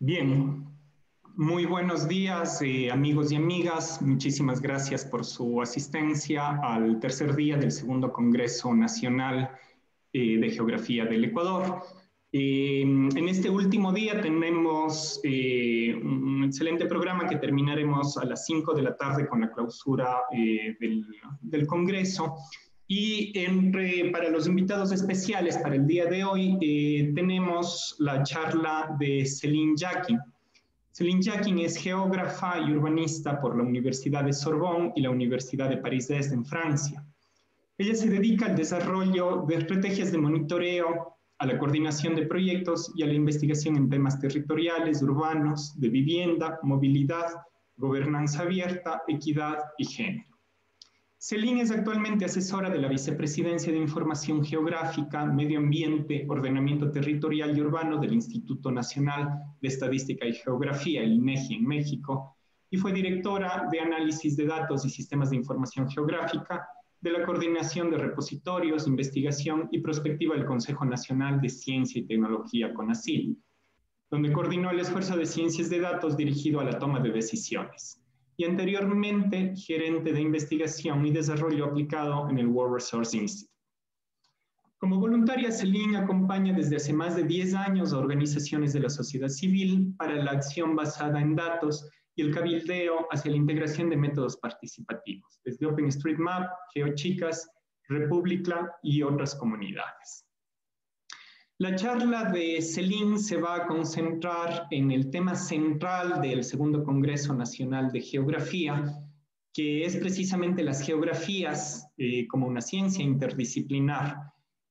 Bien, muy buenos días, amigos y amigas. Muchísimas gracias por su asistencia al tercer día del segundo Congreso Nacional de Geografía del Ecuador. En este último día tenemos un excelente programa que terminaremos a las 5 de la tarde con la clausura del Congreso. Y para los invitados especiales para el día de hoy tenemos la charla de Céline Jacquin. Céline Jacquin es geógrafa y urbanista por la Universidad de Sorbonne y la Universidad de París-Est en Francia. Ella se dedica al desarrollo de estrategias de monitoreo, a la coordinación de proyectos y a la investigación en temas territoriales, urbanos, de vivienda, movilidad, gobernanza abierta, equidad y género. Céline es actualmente asesora de la Vicepresidencia de Información Geográfica, Medio Ambiente, Ordenamiento Territorial y Urbano del Instituto Nacional de Estadística y Geografía, el INEGI, en México, y fue directora de Análisis de Datos y Sistemas de Información Geográfica de la Coordinación de Repositorios, Investigación y Prospectiva del Consejo Nacional de Ciencia y Tecnología, CONACYT, donde coordinó el esfuerzo de ciencias de datos dirigido a la toma de decisiones. Y anteriormente gerente de investigación y desarrollo aplicado en el World Resource Institute. Como voluntaria, Céline acompaña desde hace más de 10 años a organizaciones de la sociedad civil para la acción basada en datos y el cabildeo hacia la integración de métodos participativos, desde OpenStreetMap, GeoChicas, República y otras comunidades. La charla de Céline se va a concentrar en el tema central del segundo Congreso Nacional de Geografía, que es precisamente las geografías como una ciencia interdisciplinar.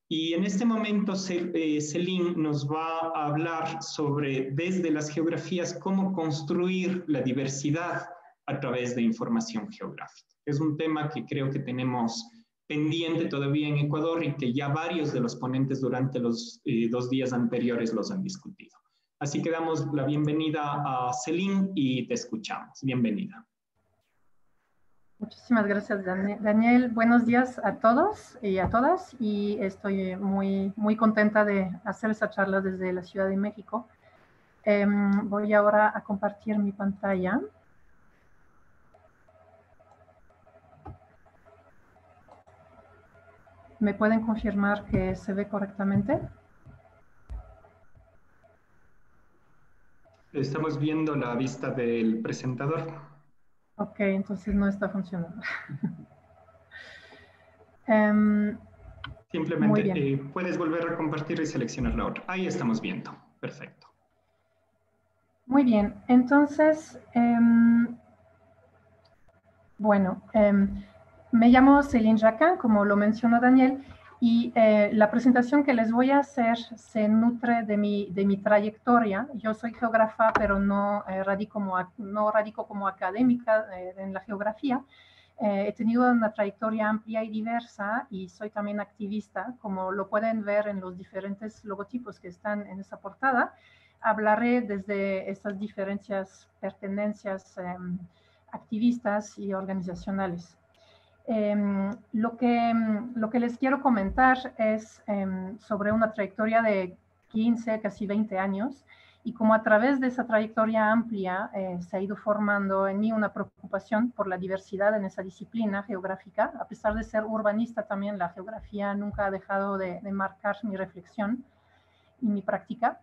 Y en este momento Céline nos va a hablar sobre, desde las geografías, cómo construir la diversidad a través de información geográfica. Es un tema que creo que tenemos pendiente todavía en Ecuador y que ya varios de los ponentes durante los 2 días anteriores los han discutido. Así que damos la bienvenida a Céline y te escuchamos. Bienvenida. Muchísimas gracias, Daniel. Buenos días a todos y a todas. Y estoy muy contenta de hacer esta charla desde la Ciudad de México. Voy ahora a compartir mi pantalla. ¿Me pueden confirmar que se ve correctamente? Estamos viendo la vista del presentador. Ok, entonces no está funcionando. Simplemente puedes volver a compartir y seleccionar la otra. Ahí estamos viendo. Perfecto. Muy bien. Entonces, bueno, me llamo Céline Jacquin, como lo mencionó Daniel, y la presentación que les voy a hacer se nutre de mi trayectoria. Yo soy geógrafa, pero no radico como académica en la geografía. He tenido una trayectoria amplia y diversa y soy también activista, como lo pueden ver en los diferentes logotipos que están en esa portada. Hablaré desde estas diferentes pertenencias activistas y organizacionales. Lo que les quiero comentar es sobre una trayectoria de 15, casi 20 años, y como a través de esa trayectoria amplia se ha ido formando en mí una preocupación por la diversidad en esa disciplina geográfica. A pesar de ser urbanista también, la geografía nunca ha dejado de marcar mi reflexión y mi práctica.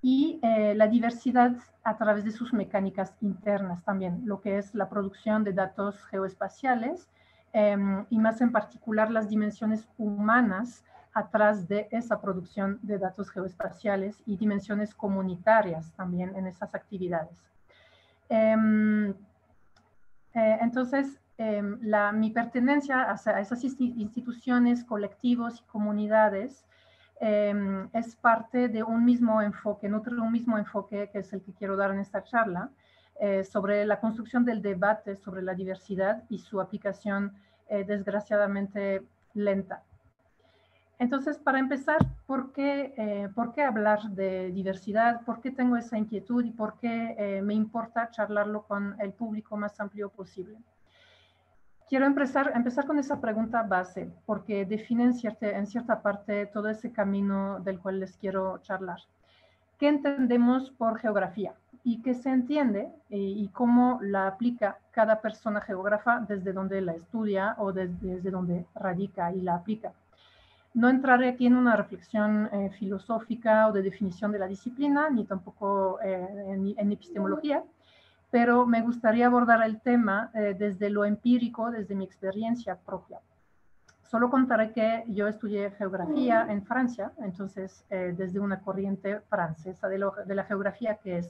Y la diversidad a través de sus mecánicas internas también, lo que es la producción de datos geoespaciales y más en particular las dimensiones humanas atrás de esa producción de datos geoespaciales y dimensiones comunitarias también en esas actividades. Entonces, mi pertenencia a esas instituciones, colectivos y comunidades es parte de un mismo enfoque, nutre un mismo enfoque que es el que quiero dar en esta charla, sobre la construcción del debate sobre la diversidad y su aplicación desgraciadamente lenta. Entonces, para empezar, ¿por qué hablar de diversidad? ¿Por qué tengo esa inquietud y por qué me importa charlarlo con el público más amplio posible? Quiero empezar con esa pregunta base, porque define en cierta parte todo ese camino del cual les quiero charlar. ¿Qué entendemos por geografía? y que se entiende y cómo la aplica cada persona geógrafa desde donde la estudia o desde donde radica y la aplica. No entraré aquí en una reflexión filosófica o de definición de la disciplina, ni tampoco en epistemología, pero me gustaría abordar el tema desde lo empírico, desde mi experiencia propia. Solo contaré que yo estudié geografía en Francia, entonces desde una corriente francesa de la geografía que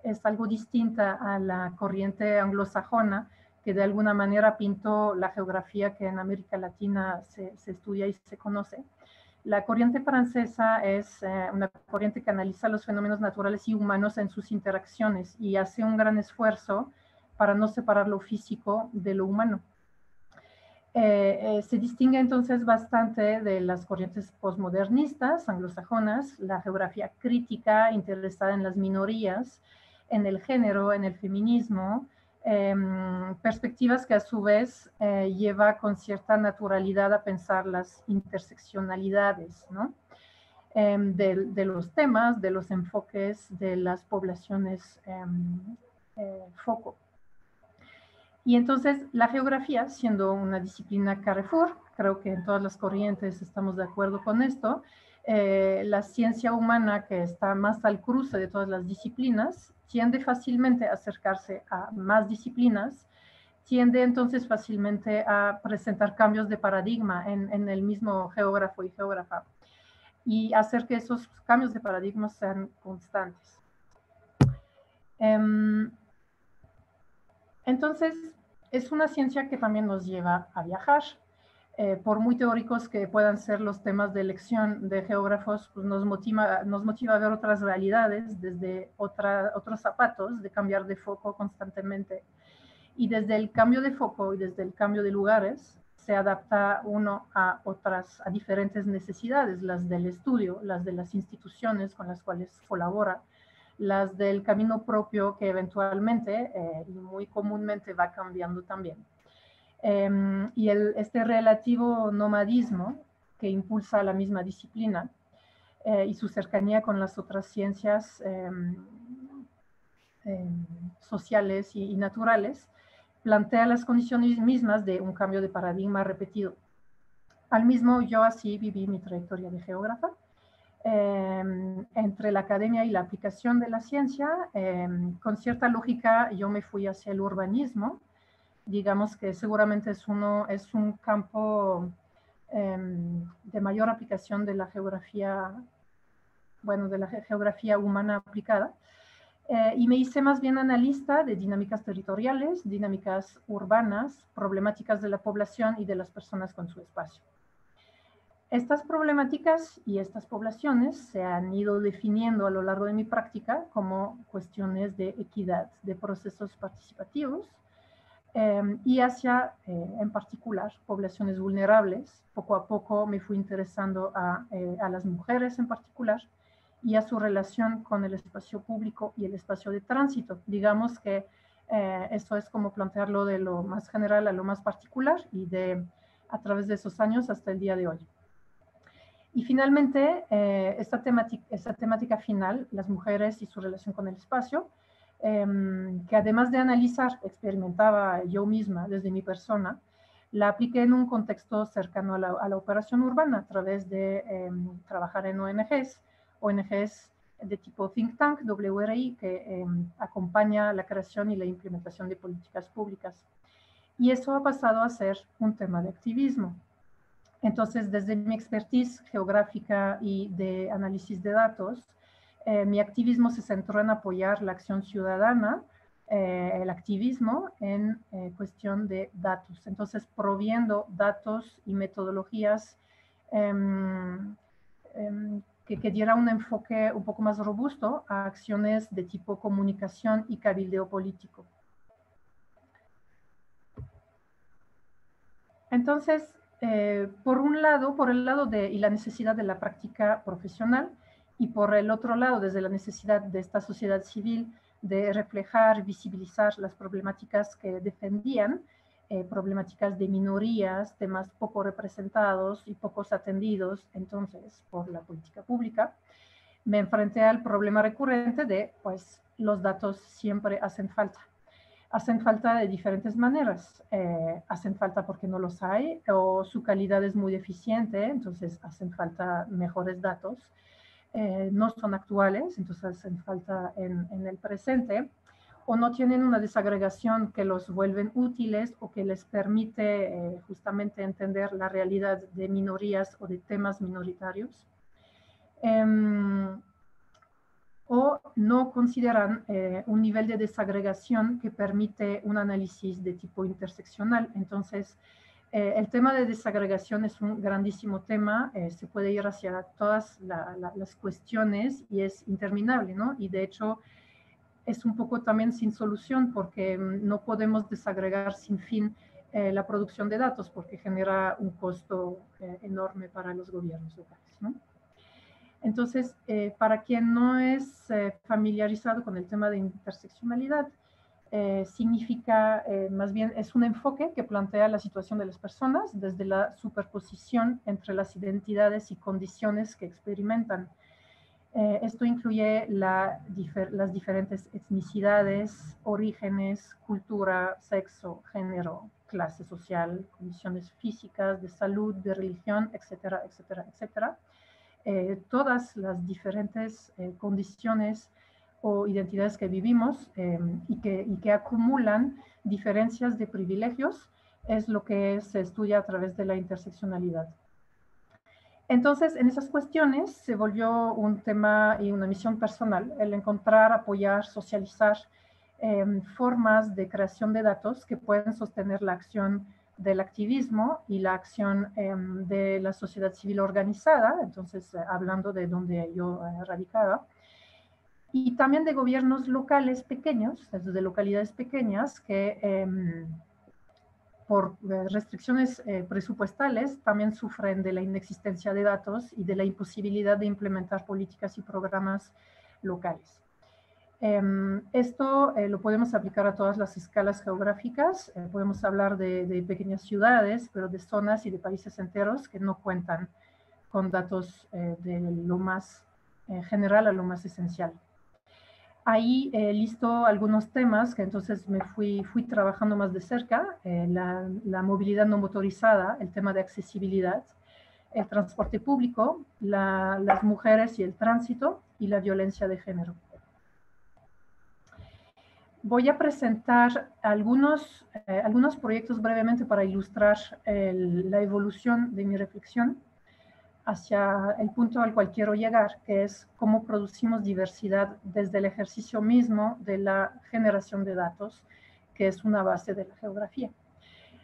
es algo distinta a la corriente anglosajona, que de alguna manera pintó la geografía que en América Latina se estudia y se conoce. La corriente francesa es una corriente que analiza los fenómenos naturales y humanos en sus interacciones y hace un gran esfuerzo para no separar lo físico de lo humano. Se distingue entonces bastante de las corrientes postmodernistas anglosajonas, la geografía crítica interesada en las minorías, en el género, en el feminismo, perspectivas que a su vez lleva con cierta naturalidad a pensar las interseccionalidades, ¿no? De los temas, de los enfoques, de las poblaciones foco. Y entonces la geografía, siendo una disciplina Carrefour, creo que en todas las corrientes estamos de acuerdo con esto, la ciencia humana que está más al cruce de todas las disciplinas, tiende fácilmente a acercarse a más disciplinas, tiende entonces fácilmente a presentar cambios de paradigma en el mismo geógrafo y geógrafa y hacer que esos cambios de paradigma sean constantes. Entonces, es una ciencia que también nos lleva a viajar. Por muy teóricos que puedan ser los temas de elección de geógrafos, pues nos motiva a ver otras realidades desde otros zapatos, de cambiar de foco constantemente. Y desde el cambio de foco y desde el cambio de lugares, se adapta uno a diferentes necesidades, las del estudio, las de las instituciones con las cuales colabora, las del camino propio que eventualmente y muy comúnmente va cambiando también. Y este relativo nomadismo que impulsa la misma disciplina y su cercanía con las otras ciencias sociales y naturales, plantea las condiciones mismas de un cambio de paradigma repetido. Al mismo, yo así viví mi trayectoria de geógrafa, entre la academia y la aplicación de la ciencia. Con cierta lógica yo me fui hacia el urbanismo. Digamos que seguramente es un campo de mayor aplicación de la geografía, bueno, de la geografía humana aplicada. Y me hice más bien analista de dinámicas territoriales, dinámicas urbanas, problemáticas de la población y de las personas con su espacio. Estas problemáticas y estas poblaciones se han ido definiendo a lo largo de mi práctica como cuestiones de equidad, de procesos participativos y hacia, en particular, poblaciones vulnerables. Poco a poco me fui interesando a las mujeres en particular y a su relación con el espacio público y el espacio de tránsito. Digamos que esto es como plantearlo de lo más general a lo más particular y a través de esos años hasta el día de hoy. Y finalmente, esta temática final, las mujeres y su relación con el espacio, que además de analizar, experimentaba yo misma desde mi persona, la apliqué en un contexto cercano a la operación urbana a través de trabajar en ONGs de tipo think tank, WRI, que acompaña la creación y la implementación de políticas públicas. Y eso ha pasado a ser un tema de activismo. Entonces, desde mi expertise geográfica y de análisis de datos, mi activismo se centró en apoyar la acción ciudadana, el activismo en cuestión de datos. Entonces, proviendo datos y metodologías que diera un enfoque un poco más robusto a acciones de tipo comunicación y cabildeo político. Entonces, por el lado y la necesidad de la práctica profesional, y por el otro lado, desde la necesidad de esta sociedad civil de reflejar, visibilizar las problemáticas que defendían, problemáticas de minorías, temas poco representados y pocos atendidos, entonces, por la política pública. me enfrenté al problema recurrente de, pues, los datos siempre hacen falta. Hacen falta de diferentes maneras. Hacen falta porque no los hay o su calidad es muy deficiente, entonces hacen falta mejores datos. No son actuales, entonces hacen falta en el presente, o no tienen una desagregación que los vuelven útiles o que les permite justamente entender la realidad de minorías o de temas minoritarios. O no consideran un nivel de desagregación que permite un análisis de tipo interseccional. Entonces, el tema de desagregación es un grandísimo tema, se puede ir hacia todas las cuestiones y es interminable, ¿no? Y de hecho es un poco también sin solución porque no podemos desagregar sin fin la producción de datos porque genera un costo enorme para los gobiernos locales, ¿no? Entonces, para quien no es familiarizado con el tema de interseccionalidad, significa, más bien, es un enfoque que plantea la situación de las personas desde la superposición entre las identidades y condiciones que experimentan. Esto incluye las diferentes etnicidades, orígenes, cultura, sexo, género, clase social, condiciones físicas, de salud, de religión, etcétera, etcétera, etcétera. Todas las diferentes condiciones o identidades que vivimos y que acumulan diferencias de privilegios es lo que se estudia a través de la interseccionalidad. Entonces, en esas cuestiones se volvió un tema y una misión personal el encontrar, apoyar, socializar formas de creación de datos que pueden sostener la acción del activismo y la acción de la sociedad civil organizada, entonces hablando de donde yo radicaba, y también de gobiernos locales pequeños, de localidades pequeñas que por restricciones presupuestales también sufren de la inexistencia de datos y de la imposibilidad de implementar políticas y programas locales. Esto lo podemos aplicar a todas las escalas geográficas, podemos hablar de pequeñas ciudades, pero de zonas y de países enteros que no cuentan con datos de lo más general a lo más esencial. Ahí listo algunos temas que entonces me fui trabajando más de cerca, la movilidad no motorizada, el tema de accesibilidad, el transporte público, las mujeres y el tránsito y la violencia de género. Voy a presentar algunos proyectos brevemente para ilustrar la evolución de mi reflexión hacia el punto al cual quiero llegar, que es cómo producimos diversidad desde el ejercicio mismo de la generación de datos, que es una base de la geografía.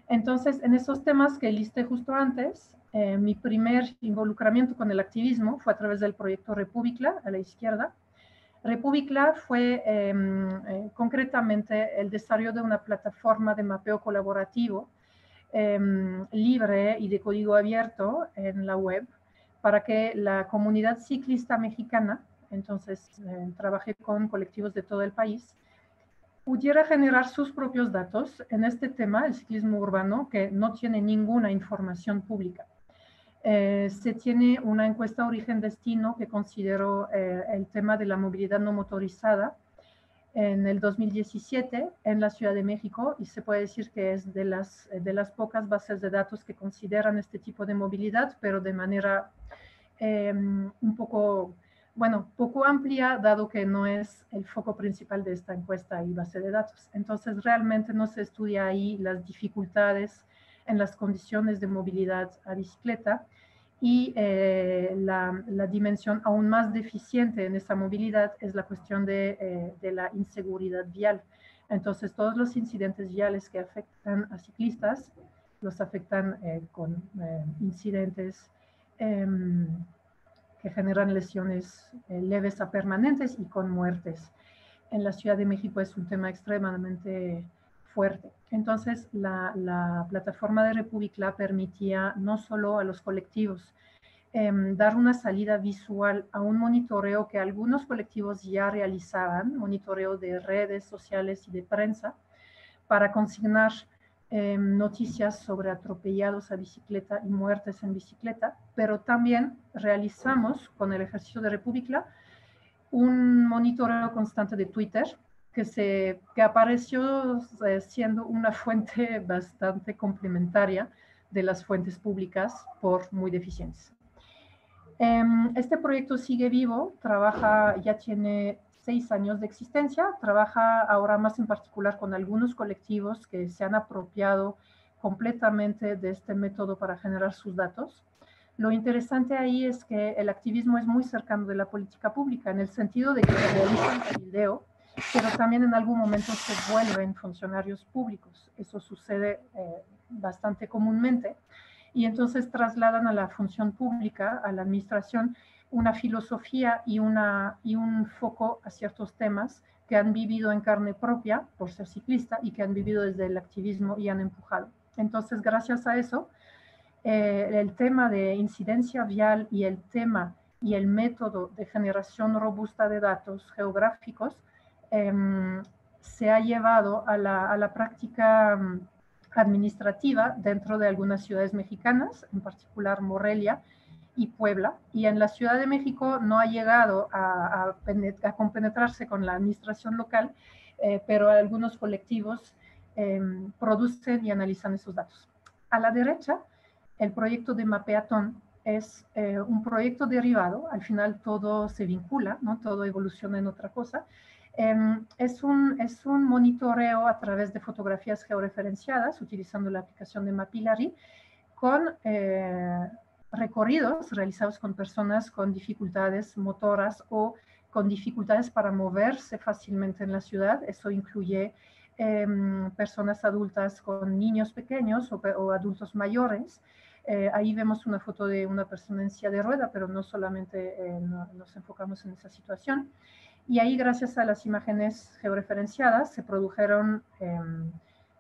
Entonces, en esos temas que listé justo antes, mi primer involucramiento con el activismo fue a través del proyecto República, a la izquierda. República fue concretamente el desarrollo de una plataforma de mapeo colaborativo libre y de código abierto en la web para que la comunidad ciclista mexicana, entonces trabajé con colectivos de todo el país, pudiera generar sus propios datos en este tema, el ciclismo urbano, que no tiene ninguna información pública. Se tiene una encuesta origen-destino que consideró el tema de la movilidad no motorizada en el 2017 en la Ciudad de México y se puede decir que es de las pocas bases de datos que consideran este tipo de movilidad, pero de manera un poco, bueno, poco amplia, dado que no es el foco principal de esta encuesta y base de datos. Entonces, realmente no se estudia ahí las dificultades en las condiciones de movilidad a bicicleta y la dimensión aún más deficiente en esa movilidad es la cuestión de la inseguridad vial. Entonces, todos los incidentes viales que afectan a ciclistas los afectan con incidentes que generan lesiones leves a permanentes y con muertes. En la Ciudad de México es un tema extremadamente fuerte. Entonces, la plataforma de República permitía no solo a los colectivos dar una salida visual a un monitoreo que algunos colectivos ya realizaban, monitoreo de redes sociales y de prensa, para consignar noticias sobre atropellados a bicicleta y muertes en bicicleta, pero también realizamos con el ejercicio de República un monitoreo constante de Twitter que apareció siendo una fuente bastante complementaria de las fuentes públicas por muy deficientes. Este proyecto sigue vivo, ya tiene 6 años de existencia, trabaja ahora más en particular con algunos colectivos que se han apropiado completamente de este método para generar sus datos. Lo interesante ahí es que el activismo es muy cercano de la política pública, en el sentido de que realizan cabildeo, pero también en algún momento se vuelven funcionarios públicos. Eso sucede bastante comúnmente. Y entonces trasladan a la función pública, a la administración, una filosofía y un foco a ciertos temas que han vivido en carne propia por ser ciclista y que han vivido desde el activismo y han empujado. Entonces, gracias a eso, el tema de incidencia vial y el tema y el método de generación robusta de datos geográficos se ha llevado a la práctica administrativa dentro de algunas ciudades mexicanas, en particular Morelia y Puebla, y en la Ciudad de México no ha llegado a compenetrarse con la administración local, pero algunos colectivos producen y analizan esos datos. A la derecha, el proyecto de Mapeatón es un proyecto derivado, al final todo se vincula, ¿no? Todo evoluciona en otra cosa. Es un monitoreo a través de fotografías georreferenciadas utilizando la aplicación de Mapillary con recorridos realizados con personas con dificultades motoras o con dificultades para moverse fácilmente en la ciudad. Eso incluye personas adultas con niños pequeños o adultos mayores. Ahí vemos una foto de una persona en silla de rueda, pero no solamente nos enfocamos en esa situación. Y ahí, gracias a las imágenes georreferenciadas, se produjeron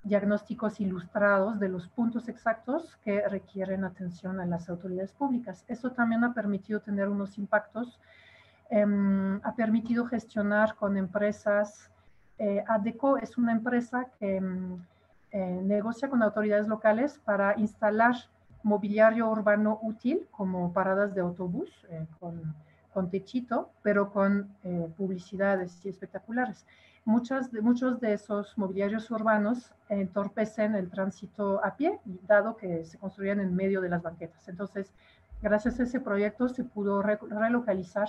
diagnósticos ilustrados de los puntos exactos que requieren atención a las autoridades públicas. Eso también ha permitido tener unos impactos, ha permitido gestionar con empresas. ADECO es una empresa que negocia con autoridades locales para instalar mobiliario urbano útil, como paradas de autobús con techito, pero con publicidades y espectaculares. Muchos de esos mobiliarios urbanos entorpecen el tránsito a pie, dado que se construían en medio de las banquetas. Entonces, gracias a ese proyecto se pudo relocalizar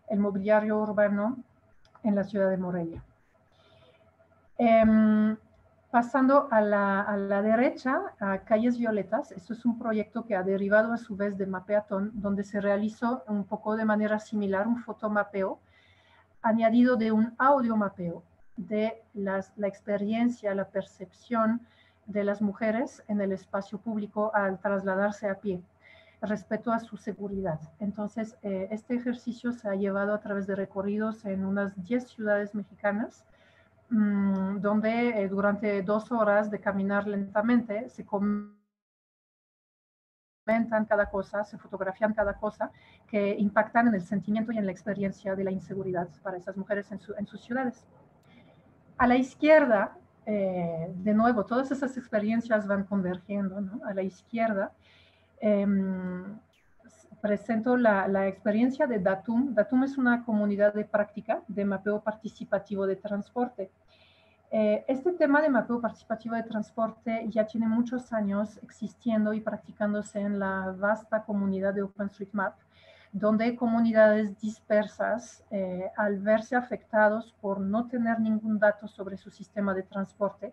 el mobiliario urbano en la ciudad de Morelia. Pasando a la derecha, a Calles Violetas, esto es un proyecto que ha derivado a su vez de Mapeatón, donde se realizó un poco de manera similar un fotomapeo, añadido de un audiomapeo de la experiencia, la percepción de las mujeres en el espacio público al trasladarse a pie, respecto a su seguridad. Entonces, este ejercicio se ha llevado a través de recorridos en unas 10 ciudades mexicanas, donde durante 2 horas de caminar lentamente se comentan cada cosa, se fotografían cada cosa que impactan en el sentimiento y en la experiencia de la inseguridad para esas mujeres en sus ciudades. A la izquierda, de nuevo, todas esas experiencias van convergiendo, ¿no? A la izquierda presento la experiencia de Datum. Datum es una comunidad de práctica de mapeo participativo de transporte. Este tema de mapeo participativo de transporte ya tiene muchos años existiendo y practicándose en la vasta comunidad de OpenStreetMap, donde comunidades dispersas, al verse afectados por no tener ningún dato sobre su sistema de transporte,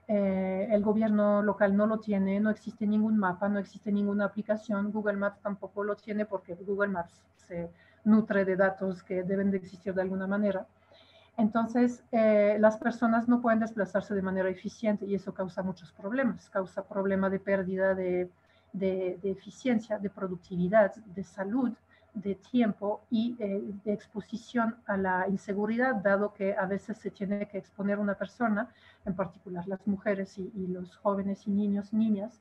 el gobierno local no lo tiene, no existe ningún mapa, no existe ninguna aplicación, Google Maps tampoco lo tiene porque Google Maps se nutre de datos que deben de existir de alguna manera. Entonces, las personas no pueden desplazarse de manera eficiente y eso causa muchos problemas. Causa problema de pérdida de eficiencia, de productividad, de salud, de tiempo y de exposición a la inseguridad, dado que a veces se tiene que exponer una persona, en particular las mujeres y los jóvenes y niños y niñas,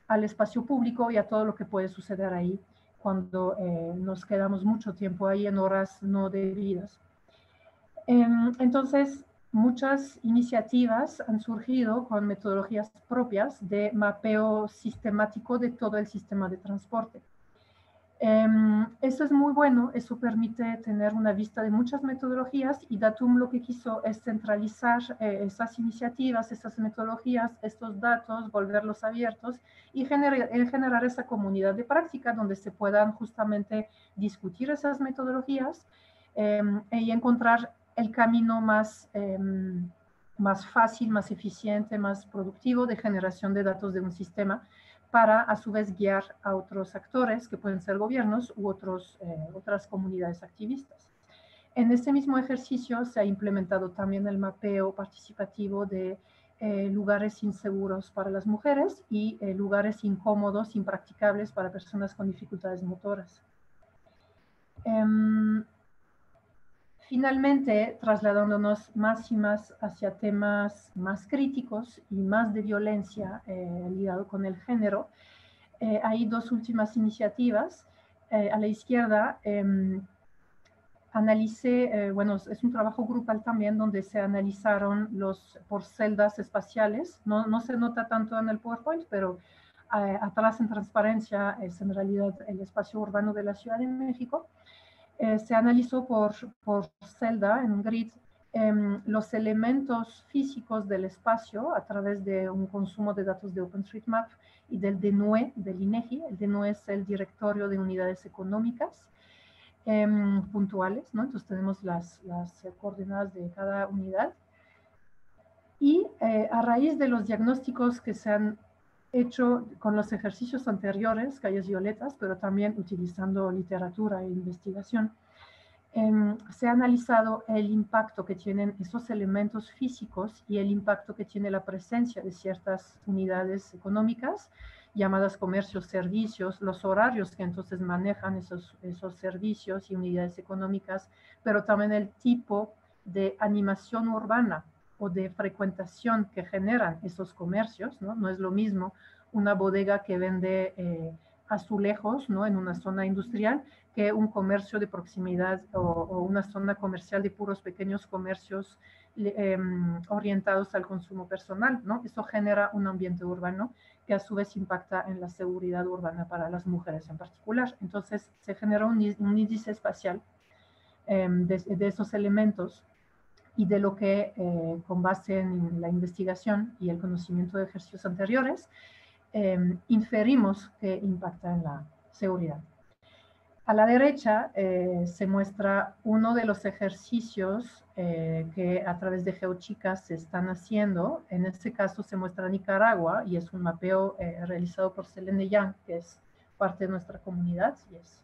al espacio público y a todo lo que puede suceder ahí cuando nos quedamos mucho tiempo ahí en horas no debidas. Entonces, muchas iniciativas han surgido con metodologías propias de mapeo sistemático de todo el sistema de transporte. Eso es muy bueno, eso permite tener una vista de muchas metodologías y Datum lo que quiso es centralizar esas iniciativas, esas metodologías, estos datos, volverlos abiertos y generar esa comunidad de práctica donde se puedan justamente discutir esas metodologías y encontrar el camino más fácil, más eficiente, más productivo de generación de datos de un sistema para a su vez guiar a otros actores que pueden ser gobiernos u otras comunidades activistas. En este mismo ejercicio se ha implementado también el mapeo participativo de lugares inseguros para las mujeres y lugares incómodos, impracticables para personas con dificultades motoras. Finalmente, trasladándonos más y más hacia temas más críticos y más de violencia ligado con el género, hay dos últimas iniciativas. A la izquierda analicé, bueno, es un trabajo grupal también donde se analizaron por celdas espaciales. No se nota tanto en el PowerPoint, pero atrás en transparencia es en realidad el espacio urbano de la Ciudad de México. Se analizó por celda en un grid los elementos físicos del espacio a través de un consumo de datos de OpenStreetMap y del DNUE, del INEGI. El DNUE es el Directorio de Unidades Económicas puntuales, ¿no? Entonces tenemos las coordenadas de cada unidad. Y a raíz de los diagnósticos que se han hecho con los ejercicios anteriores, calles violetas, pero también utilizando literatura e investigación, se ha analizado el impacto que tienen esos elementos físicos y el impacto que tiene la presencia de ciertas unidades económicas, llamadas comercios, servicios, los horarios que entonces manejan esos servicios y unidades económicas, pero también el tipo de animación urbana o de frecuentación que generan esos comercios, ¿no? No es lo mismo una bodega que vende azulejos, ¿no? En una zona industrial que un comercio de proximidad o una zona comercial de puros pequeños comercios orientados al consumo personal, ¿no? Eso genera un ambiente urbano que a su vez impacta en la seguridad urbana para las mujeres en particular. Entonces se genera un índice espacial de esos elementos y de lo que, con base en la investigación y el conocimiento de ejercicios anteriores, inferimos que impacta en la seguridad. A la derecha se muestra uno de los ejercicios que a través de GeoChicas se están haciendo. En este caso se muestra Nicaragua y es un mapeo realizado por Selene Yang, que es parte de nuestra comunidad y es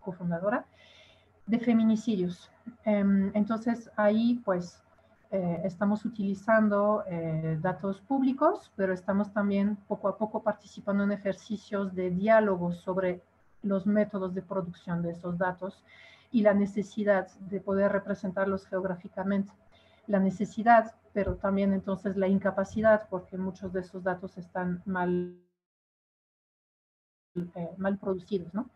cofundadora, de feminicidios. Entonces ahí pues estamos utilizando datos públicos, pero estamos también poco a poco participando en ejercicios de diálogos sobre los métodos de producción de esos datos y la necesidad de poder representarlos geográficamente. La necesidad, pero también entonces la incapacidad, porque muchos de esos datos están mal producidos, ¿no?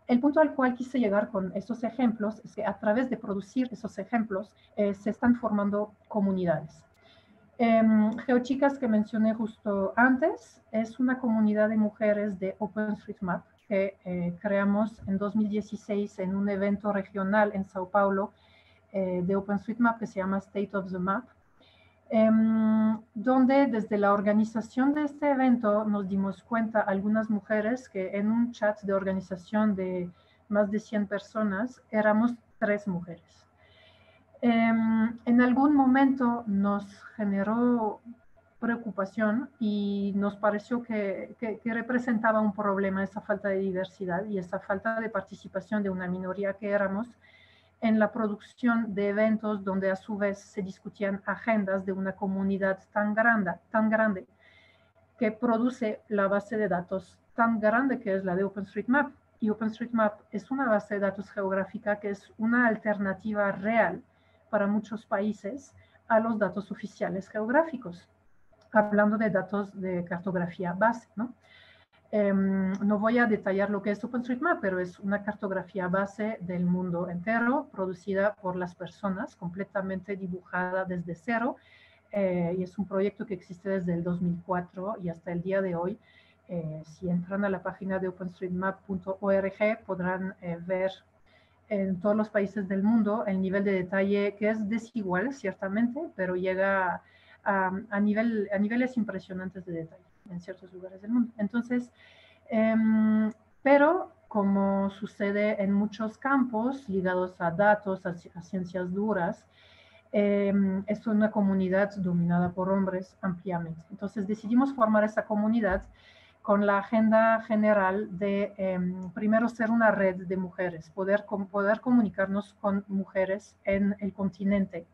El punto al cual quise llegar con estos ejemplos es que a través de producir esos ejemplos se están formando comunidades. GeoChicas, que mencioné justo antes, es una comunidad de mujeres de OpenStreetMap que creamos en 2016 en un evento regional en Sao Paulo de OpenStreetMap que se llama State of the Map, donde desde la organización de este evento nos dimos cuenta algunas mujeres que en un chat de organización de más de 100 personas éramos 3 mujeres. En algún momento nos generó preocupación y nos pareció que representaba un problema esa falta de diversidad y esa falta de participación de una minoría que éramos en la producción de eventos donde a su vez se discutían agendas de una comunidad tan grande que produce la base de datos tan grande que es la de OpenStreetMap. Y OpenStreetMap es una base de datos geográfica que es una alternativa real para muchos países a los datos oficiales geográficos, hablando de datos de cartografía base, ¿no? No voy a detallar lo que es OpenStreetMap, pero es una cartografía base del mundo entero, producida por las personas, completamente dibujada desde cero, y es un proyecto que existe desde el 2004 y hasta el día de hoy, Si entran a la página de openstreetmap.org podrán ver en todos los países del mundo el nivel de detalle que es desigual, ciertamente, pero llega a niveles impresionantes de detalle en ciertos lugares del mundo. Entonces, pero como sucede en muchos campos ligados a datos, a ciencias duras, es una comunidad dominada por hombres ampliamente. Entonces decidimos formar esa comunidad con la agenda general de primero ser una red de mujeres, poder comunicarnos con mujeres en el continente,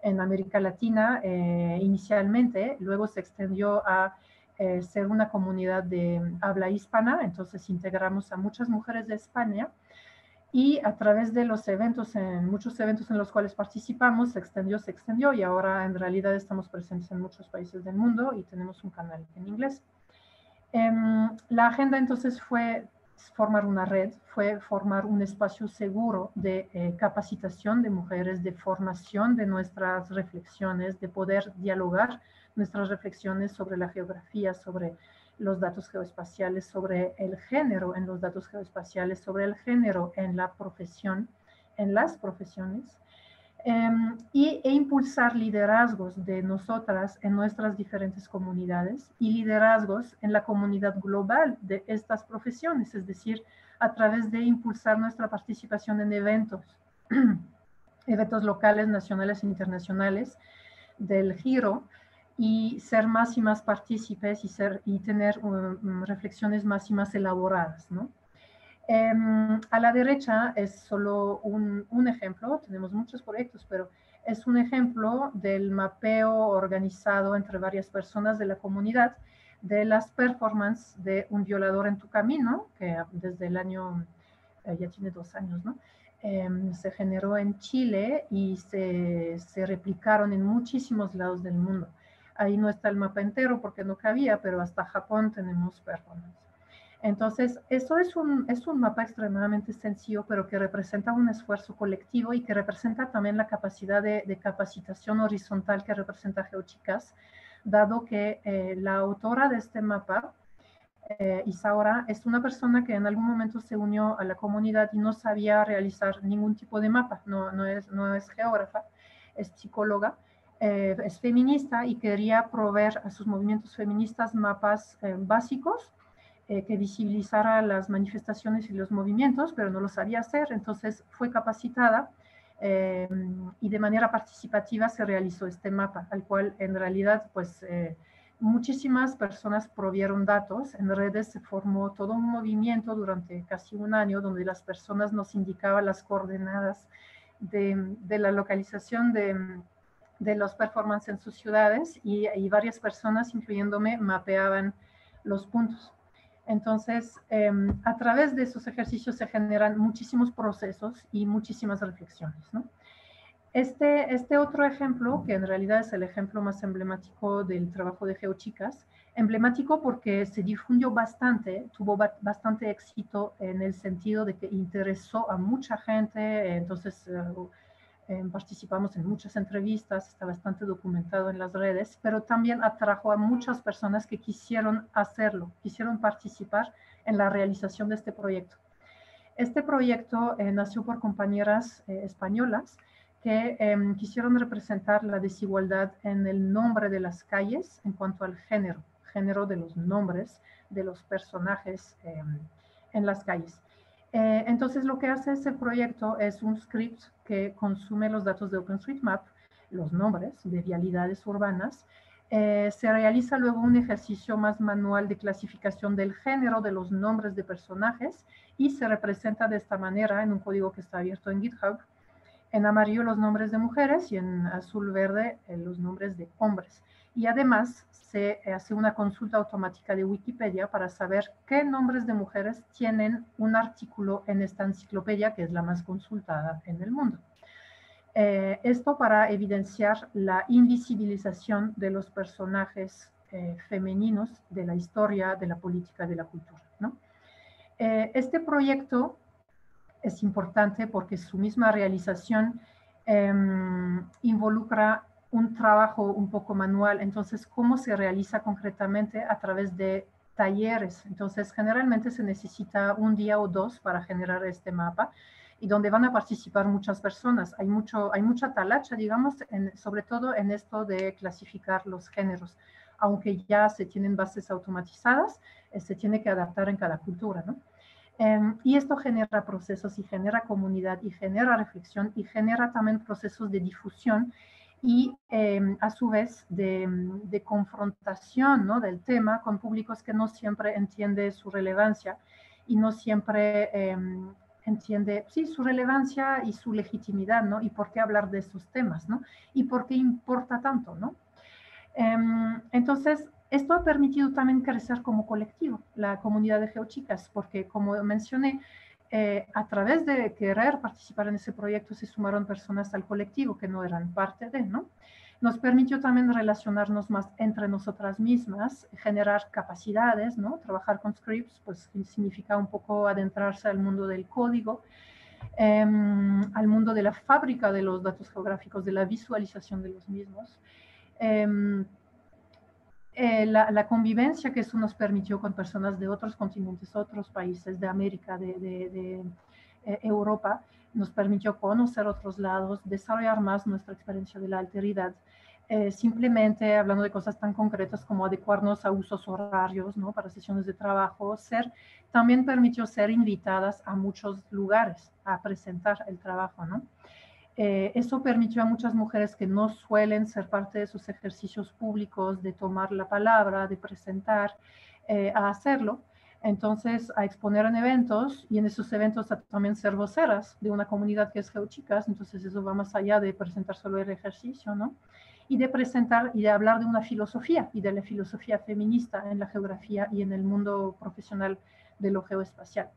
en América Latina inicialmente, luego se extendió a ser una comunidad de habla hispana, entonces integramos a muchas mujeres de España y a través de los eventos, muchos eventos en los cuales participamos, se extendió y ahora en realidad estamos presentes en muchos países del mundo y tenemos un canal en inglés. La agenda entonces fue formar una red, fue formar un espacio seguro de capacitación de mujeres, de formación de nuestras reflexiones, de poder dialogar nuestras reflexiones sobre la geografía, sobre los datos geoespaciales, sobre el género en los datos geoespaciales, sobre el género en la profesión, en las profesiones, e impulsar liderazgos de nosotras en nuestras diferentes comunidades y liderazgos en la comunidad global de estas profesiones, es decir, a través de impulsar nuestra participación en eventos, eventos locales, nacionales e internacionales del giro, y ser más y más partícipes y tener reflexiones más y más elaboradas, ¿no? A la derecha es solo un ejemplo, tenemos muchos proyectos, pero es un ejemplo del mapeo organizado entre varias personas de la comunidad de las performances de Un violador en tu camino, que desde el año, ya tiene 2 años, ¿no? Se generó en Chile y se replicaron en muchísimos lados del mundo. Ahí no está el mapa entero porque no cabía, pero hasta Japón tenemos performance. Entonces, eso es un mapa extremadamente sencillo, pero que representa un esfuerzo colectivo y que representa también la capacidad de capacitación horizontal que representa GeoChicas, dado que la autora de este mapa, Isaura, es una persona que en algún momento se unió a la comunidad y no sabía realizar ningún tipo de mapa, no es geógrafa, es psicóloga, es feminista y quería proveer a sus movimientos feministas mapas básicos que visibilizara las manifestaciones y los movimientos, pero no lo sabía hacer, entonces fue capacitada y de manera participativa se realizó este mapa, al cual en realidad pues muchísimas personas provieron datos, en redes se formó todo un movimiento durante casi un año donde las personas nos indicaban las coordenadas de la localización de los performances en sus ciudades y varias personas, incluyéndome, mapeaban los puntos. Entonces, a través de esos ejercicios se generan muchísimos procesos y muchísimas reflexiones, ¿no? Este otro ejemplo, que en realidad es el ejemplo más emblemático del trabajo de GeoChicas, emblemático porque se difundió bastante, tuvo bastante éxito en el sentido de que interesó a mucha gente, entonces participamos en muchas entrevistas, está bastante documentado en las redes, pero también atrajo a muchas personas que quisieron hacerlo, quisieron participar en la realización de este proyecto. Este proyecto nació por compañeras españolas que quisieron representar la desigualdad en el nombre de las calles en cuanto al género de los nombres de los personajes en las calles. Entonces lo que hace ese proyecto es un script que consume los datos de OpenStreetMap, los nombres de vialidades urbanas. Se realiza luego un ejercicio más manual de clasificación del género de los nombres de personajes y se representa de esta manera en un código que está abierto en GitHub. En amarillo los nombres de mujeres y en azul verde los nombres de hombres. Y además se hace una consulta automática de Wikipedia para saber qué nombres de mujeres tienen un artículo en esta enciclopedia, que es la más consultada en el mundo. Esto para evidenciar la invisibilización de los personajes femeninos de la historia, de la política, de la cultura, ¿no? Este proyecto es importante porque su misma realización involucra un trabajo un poco manual. Entonces, ¿cómo se realiza concretamente? A través de talleres. Entonces, generalmente se necesita un día o dos para generar este mapa y donde van a participar muchas personas. Hay mucha talacha, digamos, sobre todo en esto de clasificar los géneros. Aunque ya se tienen bases automatizadas, se tiene que adaptar en cada cultura, ¿no? Y esto genera procesos y genera comunidad y genera reflexión y genera también procesos de difusión y a su vez de confrontación, ¿no?, del tema con públicos que no siempre entiende su relevancia y no siempre entiende, sí, su relevancia y su legitimidad, ¿no? Y por qué hablar de esos temas, ¿no? Y por qué importa tanto, ¿no? Entonces, esto ha permitido también crecer como colectivo, la comunidad de Geochicas, porque como mencioné, a través de querer participar en ese proyecto se sumaron personas al colectivo que no eran parte de, ¿no? Nos permitió también relacionarnos más entre nosotras mismas, generar capacidades, ¿no? Trabajar con scripts, pues significa un poco adentrarse al mundo del código, al mundo de la fábrica de los datos geográficos, de la visualización de los mismos. La convivencia que eso nos permitió con personas de otros continentes, otros países de América, de Europa, nos permitió conocer otros lados, desarrollar más nuestra experiencia de la alteridad, simplemente hablando de cosas tan concretas como adecuarnos a usos horarios, ¿no?, para sesiones de trabajo. También permitió ser invitadas a muchos lugares a presentar el trabajo, ¿no? Eso permitió a muchas mujeres que no suelen ser parte de sus ejercicios públicos, de tomar la palabra, de presentar, a hacerlo. Entonces, a exponer en eventos y en esos eventos a también ser voceras de una comunidad que es Geochicas. Entonces, eso va más allá de presentar solo el ejercicio, ¿no? Y de presentar y de hablar de una filosofía y de la filosofía feminista en la geografía y en el mundo profesional de lo geoespacial.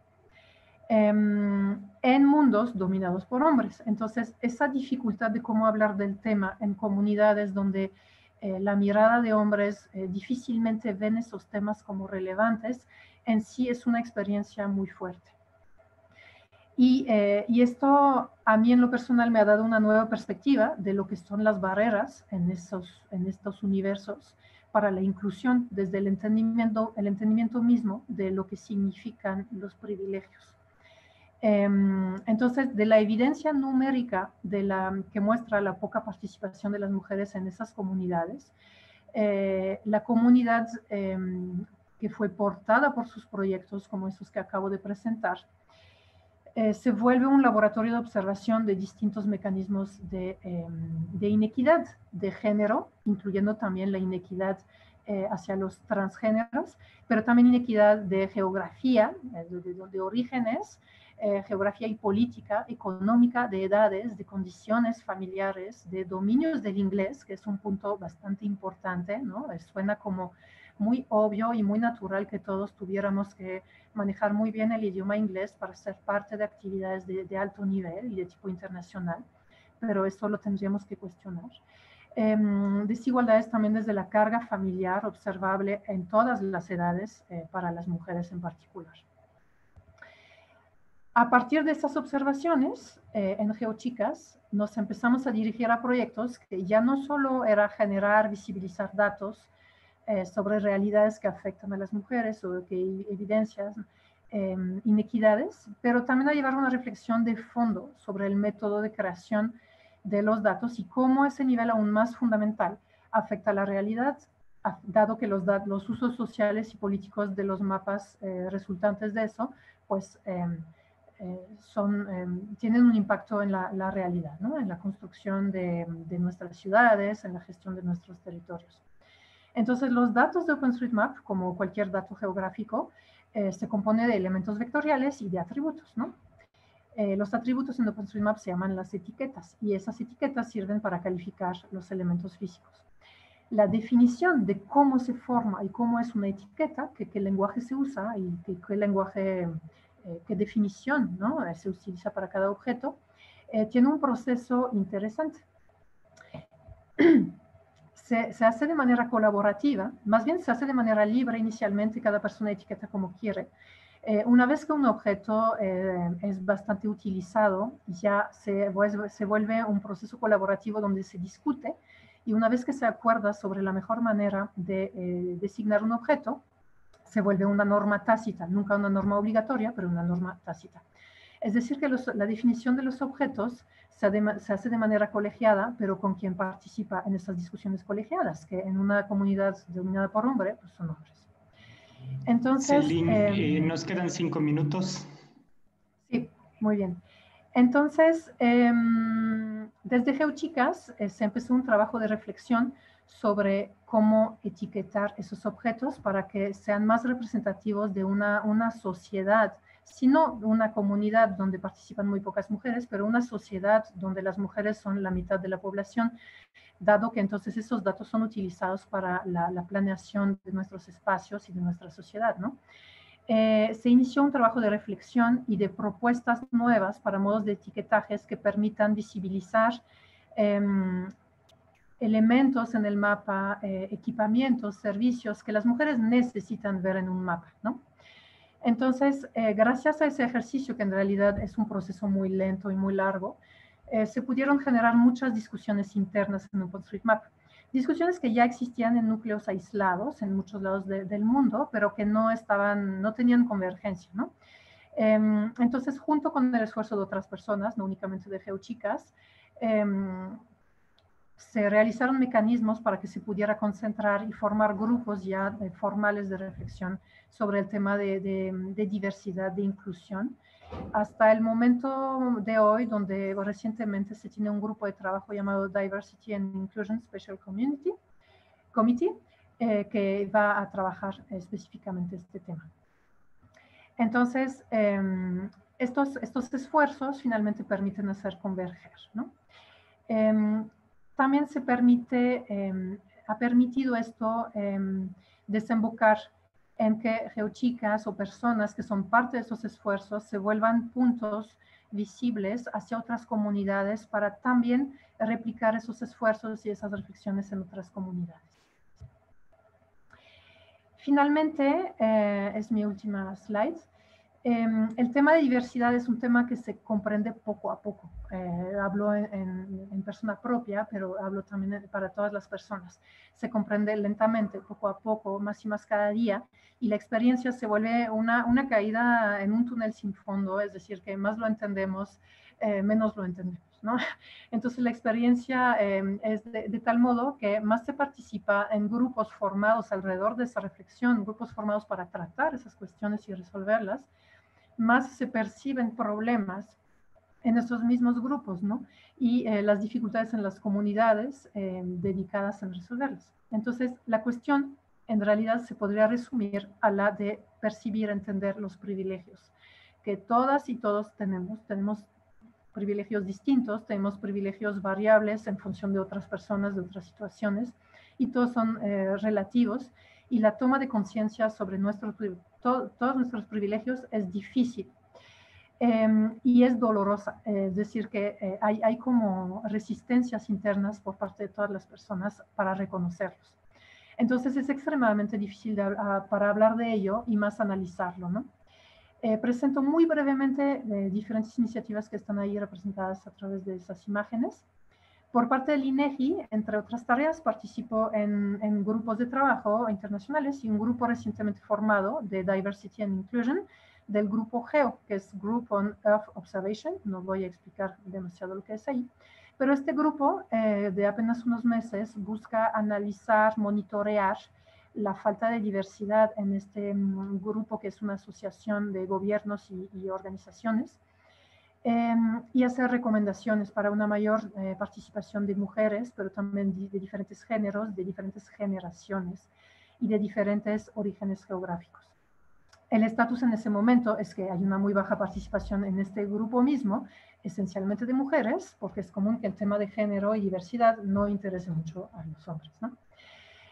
En mundos dominados por hombres. Entonces, esa dificultad de cómo hablar del tema en comunidades donde la mirada de hombres difícilmente ven esos temas como relevantes, en sí es una experiencia muy fuerte. Y esto a mí en lo personal me ha dado una nueva perspectiva de lo que son las barreras en estos universos para la inclusión, desde el entendimiento mismo de lo que significan los privilegios. Entonces, de la evidencia numérica que muestra la poca participación de las mujeres en esas comunidades, la comunidad que fue portada por sus proyectos, como esos que acabo de presentar, se vuelve un laboratorio de observación de distintos mecanismos de inequidad de género, incluyendo también la inequidad hacia los transgéneros, pero también inequidad de geografía, de orígenes, geografía y política, económica, de edades, de condiciones familiares, de dominios del inglés, que es un punto bastante importante, ¿no? Suena como muy obvio y muy natural que todos tuviéramos que manejar muy bien el idioma inglés para ser parte de actividades de alto nivel y de tipo internacional, pero eso lo tendríamos que cuestionar. Desigualdades también desde la carga familiar observable en todas las edades para las mujeres en particular. A partir de estas observaciones, en Geochicas nos empezamos a dirigir a proyectos que ya no solo era generar, visibilizar datos sobre realidades que afectan a las mujeres o que evidencian inequidades, pero también a llevar una reflexión de fondo sobre el método de creación de los datos y cómo ese nivel aún más fundamental afecta a la realidad, dado que los usos sociales y políticos de los mapas resultantes de eso, pues tienen un impacto en la realidad, ¿no?, en la construcción de nuestras ciudades, en la gestión de nuestros territorios. Entonces, los datos de OpenStreetMap, como cualquier dato geográfico, se compone de elementos vectoriales y de atributos, ¿no? Los atributos en OpenStreetMap se llaman las etiquetas, y esas etiquetas sirven para calificar los elementos físicos. La definición de cómo se forma y cómo es una etiqueta, qué lenguaje se usa y qué definición, ¿no?, se utiliza para cada objeto, tiene un proceso interesante. Se hace de manera colaborativa, más bien se hace de manera libre inicialmente, cada persona etiqueta como quiere. Una vez que un objeto es bastante utilizado, ya se vuelve un proceso colaborativo donde se discute, y una vez que se acuerda sobre la mejor manera de designar un objeto, se vuelve una norma tácita, nunca una norma obligatoria, pero una norma tácita. Es decir, que la definición de los objetos se hace de manera colegiada, pero con quien participa en estas discusiones colegiadas, que en una comunidad dominada por hombres, pues son hombres. Entonces, Celine, nos quedan 5 minutos. Sí, muy bien. Entonces, desde GeoChicas se empezó un trabajo de reflexión sobre cómo etiquetar esos objetos para que sean más representativos de una sociedad, sino una comunidad donde participan muy pocas mujeres, pero una sociedad donde las mujeres son la mitad de la población, dado que entonces esos datos son utilizados para la planeación de nuestros espacios y de nuestra sociedad, ¿no? Se inició un trabajo de reflexión y de propuestas nuevas para modos de etiquetajes que permitan visibilizar elementos en el mapa, equipamientos, servicios que las mujeres necesitan ver en un mapa, ¿no? Entonces, gracias a ese ejercicio, que en realidad es un proceso muy lento y muy largo, se pudieron generar muchas discusiones internas en OpenStreetMap. Discusiones que ya existían en núcleos aislados en muchos lados del mundo, pero que no tenían convergencia, ¿no? Entonces, junto con el esfuerzo de otras personas, no únicamente de GeoChicas, se realizaron mecanismos para que se pudiera concentrar y formar grupos ya formales de reflexión sobre el tema de diversidad, de inclusión, hasta el momento de hoy, donde recientemente se tiene un grupo de trabajo llamado Diversity and Inclusion Special Committee, que va a trabajar específicamente este tema. Entonces, estos esfuerzos finalmente permiten hacer converger, ¿no? También ha permitido esto desembocar en que GeoChicas o personas que son parte de esos esfuerzos se vuelvan puntos visibles hacia otras comunidades para también replicar esos esfuerzos y esas reflexiones en otras comunidades. Finalmente, es mi última slide. El tema de diversidad es un tema que se comprende poco a poco. Hablo en persona propia, pero hablo también para todas las personas. Se comprende lentamente, poco a poco, más y más cada día, y la experiencia se vuelve una caída en un túnel sin fondo, es decir, que más lo entendemos, menos lo entendemos, ¿no? Entonces la experiencia es de tal modo que más se participa en grupos formados alrededor de esa reflexión, grupos formados para tratar esas cuestiones y resolverlas, más se perciben problemas en esos mismos grupos, ¿no? Y las dificultades en las comunidades dedicadas a resolverlas. Entonces, la cuestión en realidad se podría resumir a la de percibir, entender los privilegios que todas y todos tenemos. Tenemos privilegios distintos, tenemos privilegios variables en función de otras personas, de otras situaciones, y todos son relativos, y la toma de conciencia sobre todos nuestros privilegios es difícil y es dolorosa, es decir, que hay como resistencias internas por parte de todas las personas para reconocerlos. Entonces es extremadamente difícil para hablar de ello y más analizarlo, ¿no? Presento muy brevemente diferentes iniciativas que están ahí representadas a través de esas imágenes. Por parte del INEGI, entre otras tareas, participo en grupos de trabajo internacionales y un grupo recientemente formado de Diversity and Inclusion del grupo GEO, que es Group on Earth Observation. No voy a explicar demasiado lo que es ahí, pero este grupo de apenas unos meses busca analizar, monitorear la falta de diversidad en este grupo, que es una asociación de gobiernos y organizaciones, y hacer recomendaciones para una mayor participación de mujeres, pero también de diferentes géneros, de diferentes generaciones y de diferentes orígenes geográficos. El estatus en ese momento es que hay una muy baja participación en este grupo mismo, esencialmente de mujeres, porque es común que el tema de género y diversidad no interese mucho a los hombres, ¿no?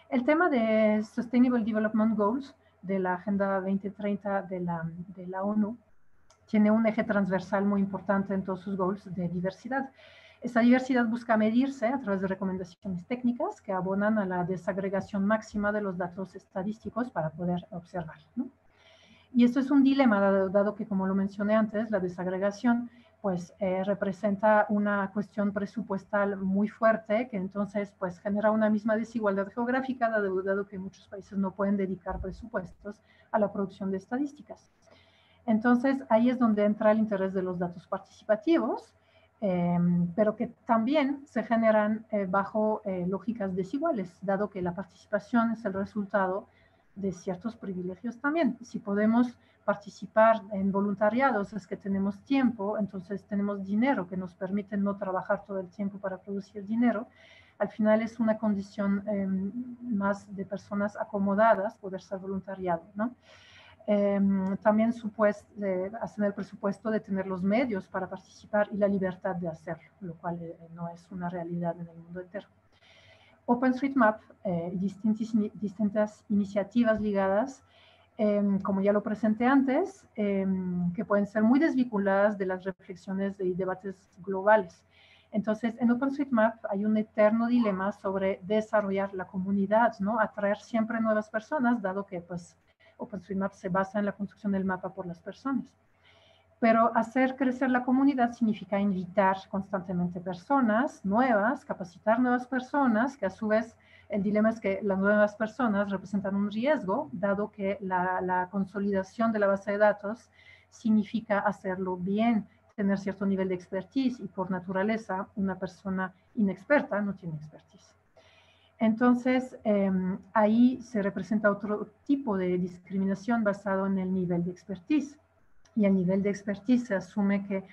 El tema de Sustainable Development Goals de la Agenda 2030 de la ONU tiene un eje transversal muy importante en todos sus goals de diversidad. Esta diversidad busca medirse a través de recomendaciones técnicas que abonan a la desagregación máxima de los datos estadísticos para poder observar, ¿no? Y esto es un dilema, dado que, como lo mencioné antes, la desagregación pues representa una cuestión presupuestal muy fuerte, que entonces pues genera una misma desigualdad geográfica, dado que muchos países no pueden dedicar presupuestos a la producción de estadísticas. Entonces, ahí es donde entra el interés de los datos participativos, pero que también se generan bajo lógicas desiguales, dado que la participación es el resultado de ciertos privilegios también. Si podemos participar en voluntariados es que tenemos tiempo, entonces tenemos dinero que nos permite no trabajar todo el tiempo para producir dinero. Al final es una condición más de personas acomodadas poder ser voluntariado, ¿no? También hacen el presupuesto de tener los medios para participar y la libertad de hacerlo, lo cual no es una realidad en el mundo entero. OpenStreetMap y distintas iniciativas ligadas, como ya lo presenté antes, que pueden ser muy desvinculadas de las reflexiones y debates globales. Entonces, en OpenStreetMap hay un eterno dilema sobre desarrollar la comunidad, ¿no? Atraer siempre nuevas personas, dado que pues, OpenStreetMap se basa en la construcción del mapa por las personas. Pero hacer crecer la comunidad significa invitar constantemente personas nuevas, capacitar nuevas personas, que a su vez el dilema es que las nuevas personas representan un riesgo, dado que la consolidación de la base de datos significa hacerlo bien, tener cierto nivel de expertise, y por naturaleza una persona inexperta no tiene expertise. Entonces, ahí se representa otro tipo de discriminación basado en el nivel de expertise. Y el nivel de expertise se asume que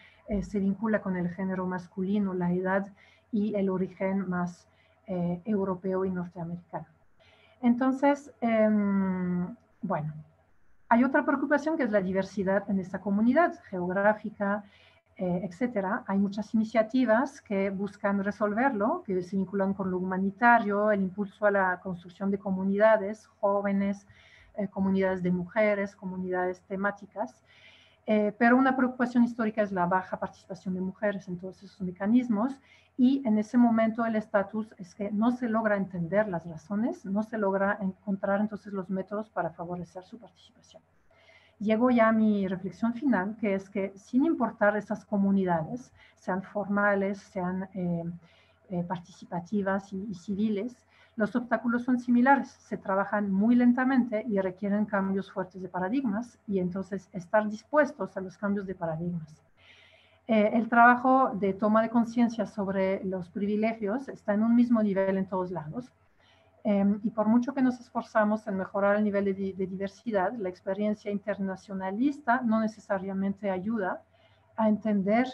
se vincula con el género masculino, la edad y el origen más europeo y norteamericano. Entonces, bueno, hay otra preocupación que es la diversidad en esta comunidad geográfica, etcétera. Hay muchas iniciativas que buscan resolverlo, que se vinculan con lo humanitario, el impulso a la construcción de comunidades jóvenes, comunidades de mujeres, comunidades temáticas. Pero una preocupación histórica es la baja participación de mujeres en todos esos mecanismos, y en ese momento el estatus es que no se logra entender las razones, no se logra encontrar entonces los métodos para favorecer su participación. Llego ya a mi reflexión final, que es que sin importar esas comunidades, sean formales, sean participativas y civiles, los obstáculos son similares, se trabajan muy lentamente y requieren cambios fuertes de paradigmas, y entonces estar dispuestos a los cambios de paradigmas. El trabajo de toma de conciencia sobre los privilegios está en un mismo nivel en todos lados, y por mucho que nos esforzamos en mejorar el nivel de diversidad, la experiencia internacionalista no necesariamente ayuda a entender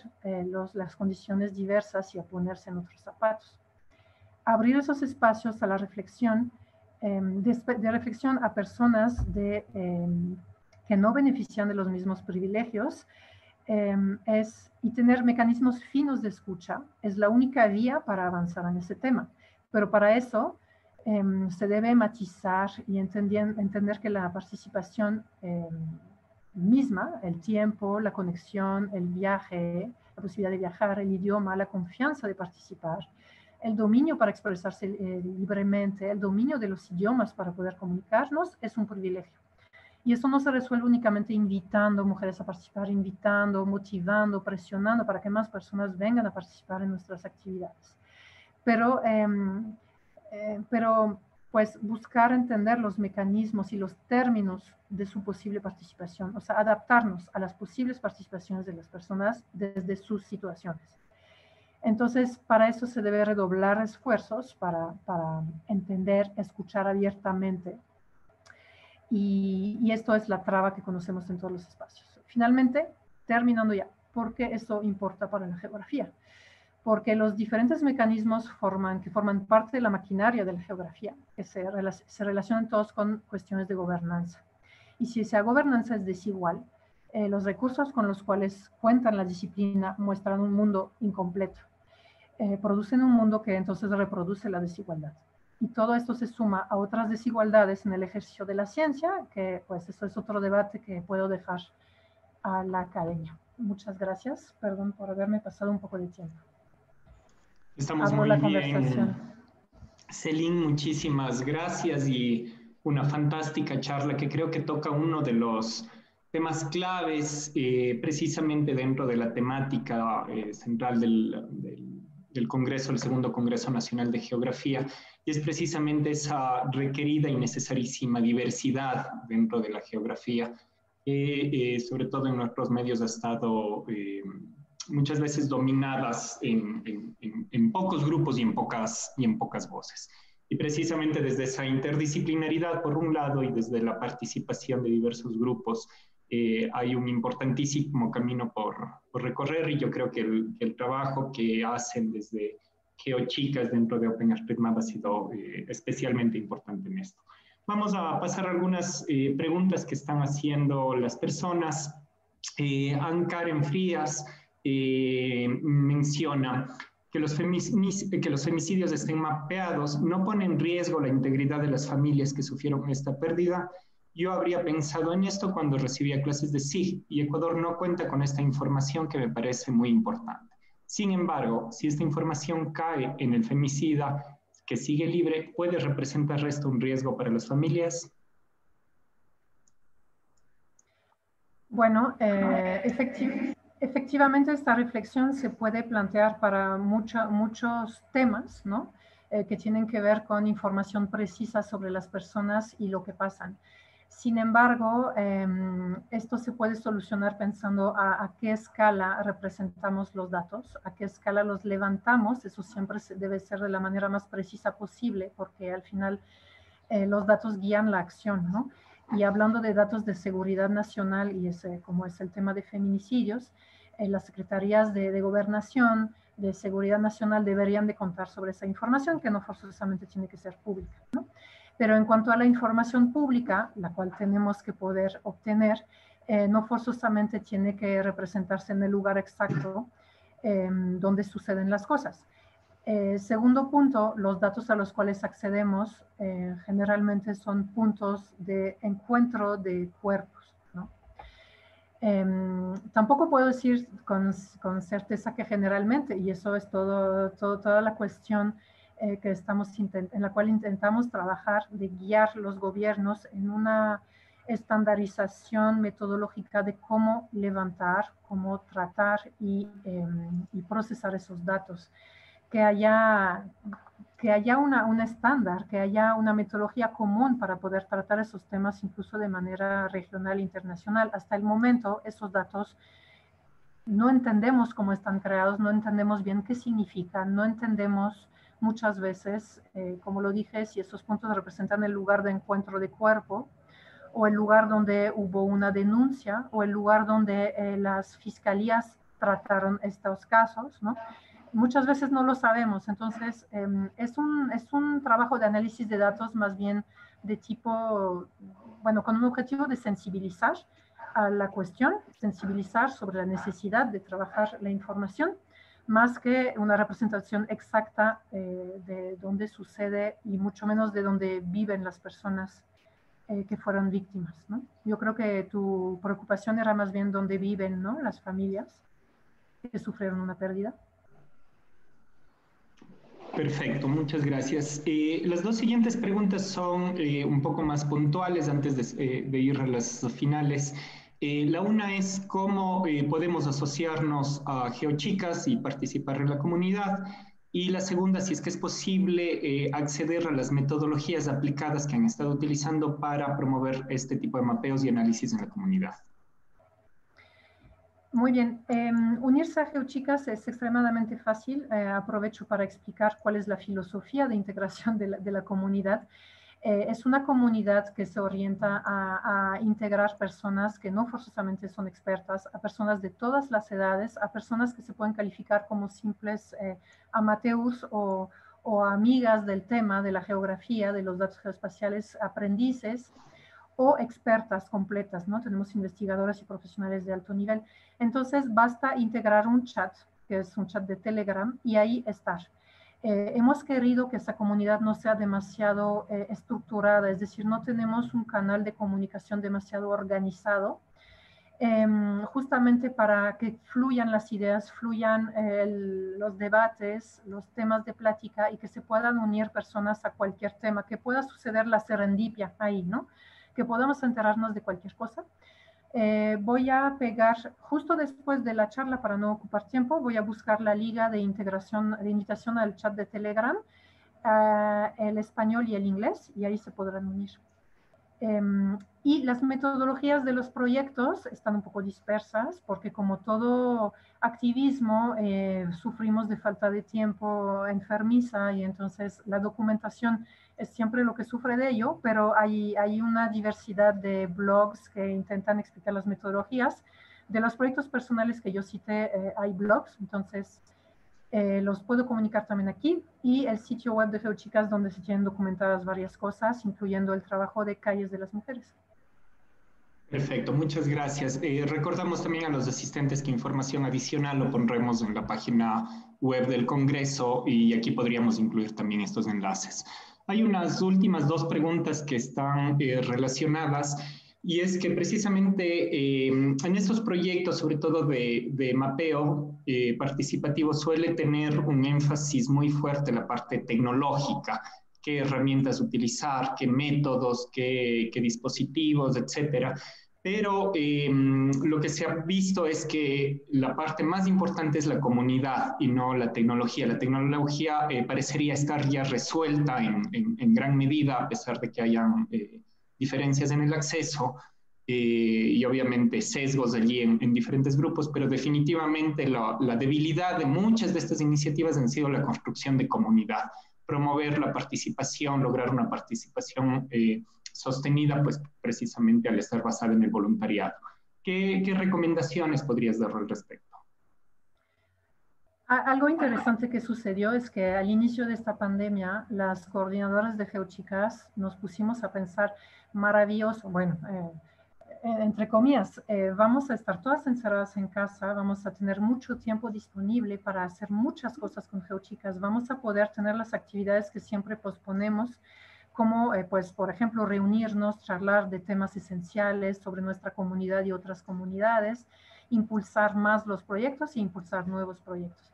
las condiciones diversas y a ponerse en otros zapatos. Abrir esos espacios a la reflexión, de reflexión a personas que no benefician de los mismos privilegios, y tener mecanismos finos de escucha es la única vía para avanzar en ese tema. Pero para eso se debe matizar y entender que la participación misma, el tiempo, la conexión, el viaje, la posibilidad de viajar, el idioma, la confianza de participar, el dominio para expresarse libremente, el dominio de los idiomas para poder comunicarnos, es un privilegio. Y eso no se resuelve únicamente invitando mujeres a participar, invitando, motivando, presionando para que más personas vengan a participar en nuestras actividades. Pero pues buscar entender los mecanismos y los términos de su posible participación, o sea, adaptarnos a las posibles participaciones de las personas desde sus situaciones. Entonces, para eso se debe redoblar esfuerzos para entender, escuchar abiertamente, y esto es la traba que conocemos en todos los espacios. Finalmente, terminando ya, ¿por qué eso importa para la geografía? Porque los diferentes mecanismos que forman parte de la maquinaria de la geografía, que se relacionan todos con cuestiones de gobernanza. Y si esa gobernanza es desigual, los recursos con los cuales cuentan la disciplina muestran un mundo incompleto. Producen un mundo que entonces reproduce la desigualdad. Y todo esto se suma a otras desigualdades en el ejercicio de la ciencia, que pues eso es otro debate que puedo dejar a la academia. Muchas gracias. Perdón por haberme pasado un poco de tiempo. Estamos muy bien. Céline, muchísimas gracias, y una fantástica charla que creo que toca uno de los temas claves precisamente dentro de la temática central del Congreso, el segundo Congreso Nacional de Geografía, y es precisamente esa requerida y necesarísima diversidad dentro de la geografía, que sobre todo en nuestros medios ha estado muchas veces dominadas en pocos grupos y en pocas voces. Y precisamente desde esa interdisciplinaridad, por un lado, y desde la participación de diversos grupos, hay un importantísimo camino por recorrer, y yo creo que el trabajo que hacen desde GeoChicas dentro de OpenStreetMap ha sido especialmente importante en esto. Vamos a pasar a algunas preguntas que están haciendo las personas. Ann Karen Frías menciona que los femicidios estén mapeados no pone en riesgo la integridad de las familias que sufrieron esta pérdida. Yo habría pensado en esto cuando recibía clases de SIG, y Ecuador no cuenta con esta información que me parece muy importante. Sin embargo, si esta información cae en el femicida que sigue libre, ¿puede representar esto un riesgo para las familias? Bueno, efectivamente esta reflexión se puede plantear para muchos temas, ¿no? Que tienen que ver con información precisa sobre las personas y lo que pasan. Sin embargo, esto se puede solucionar pensando a qué escala representamos los datos, a qué escala los levantamos. Eso siempre debe ser de la manera más precisa posible, porque al final los datos guían la acción, ¿no? Y hablando de datos de seguridad nacional, y como es el tema de feminicidios, las secretarías de gobernación, de seguridad nacional deberían de contar sobre esa información, que no forzosamente tiene que ser pública, ¿no? Pero en cuanto a la información pública, la cual tenemos que poder obtener, no forzosamente tiene que representarse en el lugar exacto donde suceden las cosas. Segundo punto, los datos a los cuales accedemos generalmente son puntos de encuentro de cuerpos, ¿no? Tampoco puedo decir con certeza que generalmente, y eso es toda la cuestión que en la cual intentamos trabajar, de guiar los gobiernos en una estandarización metodológica de cómo levantar, cómo tratar y procesar esos datos. Que haya un estándar, que haya una metodología común para poder tratar esos temas incluso de manera regional e internacional. Hasta el momento, esos datos no entendemos cómo están creados, no entendemos bien qué significan, no entendemos muchas veces, como lo dije, si esos puntos representan el lugar de encuentro de cuerpo, o el lugar donde hubo una denuncia, o el lugar donde las fiscalías trataron estos casos, ¿no? Muchas veces no lo sabemos, entonces es un trabajo de análisis de datos más bien de tipo, bueno, con un objetivo de sensibilizar a la cuestión, sensibilizar sobre la necesidad de trabajar la información, más que una representación exacta de dónde sucede y mucho menos de dónde viven las personas que fueron víctimas, ¿no? Yo creo que tu preocupación era más bien dónde viven, ¿no? Las familias que sufrieron una pérdida. Perfecto, muchas gracias. Las dos siguientes preguntas son un poco más puntuales antes de ir a las finales. La una es cómo podemos asociarnos a GeoChicas y participar en la comunidad. Y la segunda, si es que es posible acceder a las metodologías aplicadas que han estado utilizando para promover este tipo de mapeos y análisis en la comunidad. Muy bien. Unirse a GeoChicas es extremadamente fácil. Aprovecho para explicar cuál es la filosofía de integración de la comunidad. Es una comunidad que se orienta a integrar personas que no forzosamente son expertas, a personas de todas las edades, a personas que se pueden calificar como simples amateurs o amigas del tema, de la geografía, de los datos geoespaciales, aprendices, o expertas completas, ¿no? Tenemos investigadoras y profesionales de alto nivel. Entonces, basta integrar un chat, que es un chat de Telegram, y ahí estar. Hemos querido que esta comunidad no sea demasiado estructurada, es decir, no tenemos un canal de comunicación demasiado organizado, justamente para que fluyan las ideas, fluyan los debates, los temas de plática, y que se puedan unir personas a cualquier tema, que pueda suceder la serendipia ahí, ¿no? Que podamos enterarnos de cualquier cosa. voy a pegar, justo después de la charla, para no ocupar tiempo, voy a buscar la liga de integración, de invitación al chat de Telegram, el español y el inglés, y ahí se podrán unir. Y las metodologías de los proyectos están un poco dispersas porque como todo activismo sufrimos de falta de tiempo enfermiza y entonces la documentación es siempre lo que sufre de ello, pero hay una diversidad de blogs que intentan explicar las metodologías. De los proyectos personales que yo cité hay blogs, entonces los puedo comunicar también aquí, y el sitio web de GeoChicas donde se tienen documentadas varias cosas, incluyendo el trabajo de calles de las mujeres. Perfecto, muchas gracias. Recordamos también a los asistentes que información adicional lo pondremos en la página web del Congreso y aquí podríamos incluir también estos enlaces. Hay unas últimas dos preguntas que están relacionadas y es que precisamente en estos proyectos, sobre todo de mapeo participativo, suele tener un énfasis muy fuerte en la parte tecnológica. Qué herramientas utilizar, qué métodos, qué dispositivos, etcétera. Pero lo que se ha visto es que la parte más importante es la comunidad y no la tecnología. La tecnología parecería estar ya resuelta en gran medida, a pesar de que hayan diferencias en el acceso y obviamente sesgos allí en diferentes grupos, pero definitivamente la debilidad de muchas de estas iniciativas han sido la construcción de comunidad, promover la participación, lograr una participación sostenida, pues precisamente al estar basada en el voluntariado. ¿Qué recomendaciones podrías dar al respecto? Algo interesante que sucedió es que al inicio de esta pandemia, las coordinadoras de GeoChicas nos pusimos a pensar maravilloso, bueno, entre comillas, vamos a estar todas encerradas en casa, vamos a tener mucho tiempo disponible para hacer muchas cosas con GeoChicas, vamos a poder tener las actividades que siempre posponemos, como, pues, por ejemplo, reunirnos, charlar de temas esenciales sobre nuestra comunidad y otras comunidades, impulsar más los proyectos e impulsar nuevos proyectos.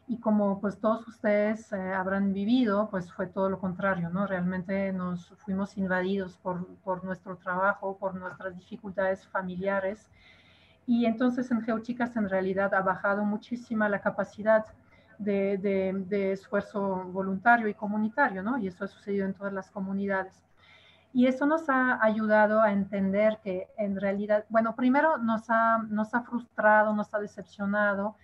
Y como pues todos ustedes habrán vivido, pues fue todo lo contrario, ¿no? Realmente nos fuimos invadidos por nuestro trabajo, por nuestras dificultades familiares. Y entonces en GeoChicas en realidad ha bajado muchísima la capacidad de esfuerzo voluntario y comunitario, ¿no? Y eso ha sucedido en todas las comunidades. Y eso nos ha ayudado a entender que en realidad, bueno, primero nos ha frustrado, nos ha decepcionado.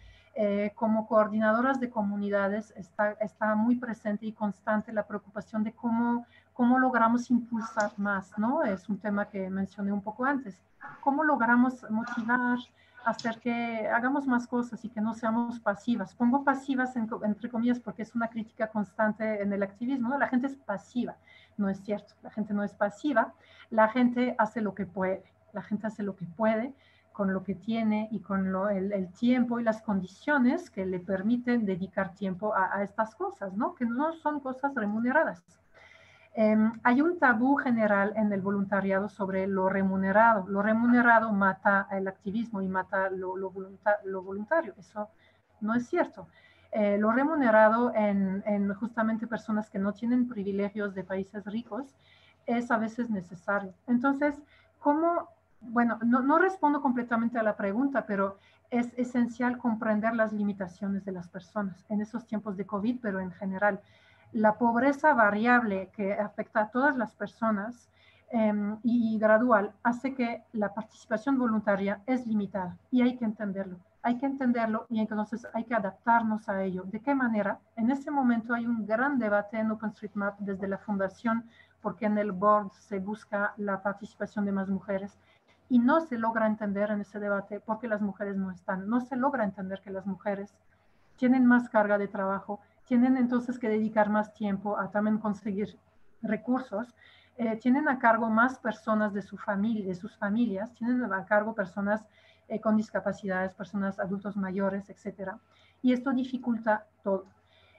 Como coordinadoras de comunidades está muy presente y constante la preocupación de cómo logramos impulsar más, ¿no? Es un tema que mencioné un poco antes. ¿Cómo logramos motivar, hacer que hagamos más cosas y que no seamos pasivas? Pongo pasivas entre comillas porque es una crítica constante en el activismo, ¿no? La gente es pasiva. No es cierto, la gente no es pasiva, la gente hace lo que puede, la gente hace lo que puede con lo que tiene y con el tiempo y las condiciones que le permiten dedicar tiempo a estas cosas, ¿no? Que no son cosas remuneradas. Hay un tabú general en el voluntariado sobre lo remunerado. Lo remunerado mata el activismo y mata lo voluntario. Eso no es cierto. Lo remunerado en justamente personas que no tienen privilegios de países ricos es a veces necesario. Entonces, ¿cómo? Bueno, no respondo completamente a la pregunta, pero es esencial comprender las limitaciones de las personas en esos tiempos de COVID, pero en general. La pobreza variable que afecta a todas las personas y gradual hace que la participación voluntaria es limitada y hay que entenderlo. Hay que entenderlo y entonces hay que adaptarnos a ello. ¿De qué manera? En este momento hay un gran debate en OpenStreetMap desde la fundación porque en el board se busca la participación de más mujeres y no se logra entender en ese debate porque las mujeres no están. No se logra entender que las mujeres tienen más carga de trabajo, tienen entonces que dedicar más tiempo a también conseguir recursos, tienen a cargo más personas de su familia, de sus familias, tienen a cargo personas con discapacidades, personas adultos mayores, etcétera. Y esto dificulta todo.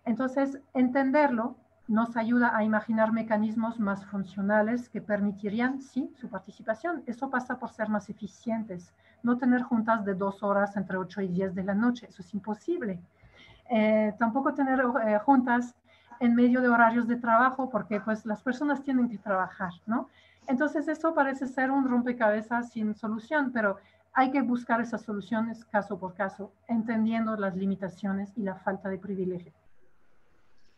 Entonces, entenderlo nos ayuda a imaginar mecanismos más funcionales que permitirían, sí, su participación. Eso pasa por ser más eficientes, no tener juntas de 2 horas entre 8 y 10 de la noche, eso es imposible. Tampoco tener juntas en medio de horarios de trabajo porque pues las personas tienen que trabajar, ¿no? Entonces, eso parece ser un rompecabezas sin solución, pero hay que buscar esas soluciones caso por caso, entendiendo las limitaciones y la falta de privilegio.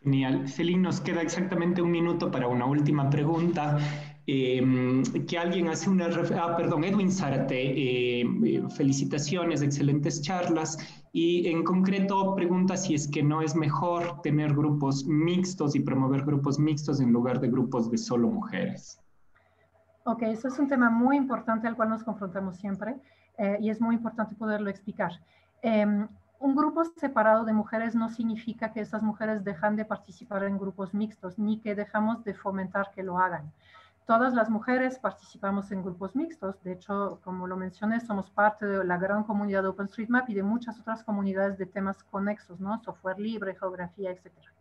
Genial. Celine, nos queda exactamente un minuto para una última pregunta. Que alguien hace una... perdón, Edwin Zárate, felicitaciones, excelentes charlas. Y en concreto pregunta si es que no es mejor tener grupos mixtos y promover grupos mixtos en lugar de grupos de solo mujeres. Ok, eso es un tema muy importante al cual nos confrontamos siempre y es muy importante poderlo explicar. Un grupo separado de mujeres no significa que esas mujeres dejan de participar en grupos mixtos, ni que dejamos de fomentar que lo hagan. Todas las mujeres participamos en grupos mixtos. De hecho, como lo mencioné, somos parte de la gran comunidad de OpenStreetMap y de muchas otras comunidades de temas conexos, ¿no? Software libre, geografía, etcétera.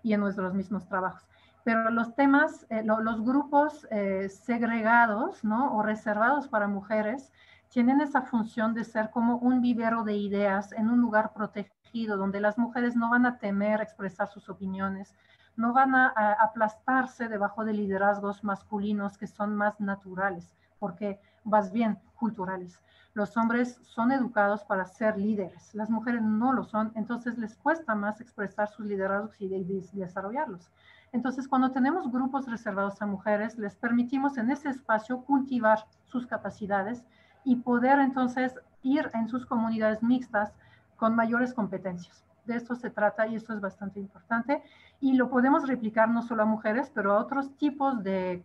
Y en nuestros mismos trabajos. Pero los temas, los grupos segregados, ¿no? O reservados para mujeres tienen esa función de ser como un vivero de ideas en un lugar protegido, donde las mujeres no van a temer expresar sus opiniones, no van a aplastarse debajo de liderazgos masculinos que son más naturales, porque más bien culturales. Los hombres son educados para ser líderes, las mujeres no lo son, entonces les cuesta más expresar sus liderazgos y desarrollarlos. Entonces, cuando tenemos grupos reservados a mujeres, les permitimos en ese espacio cultivar sus capacidades y poder entonces ir en sus comunidades mixtas con mayores competencias. De esto se trata y esto es bastante importante. Y lo podemos replicar no solo a mujeres, pero a otros tipos de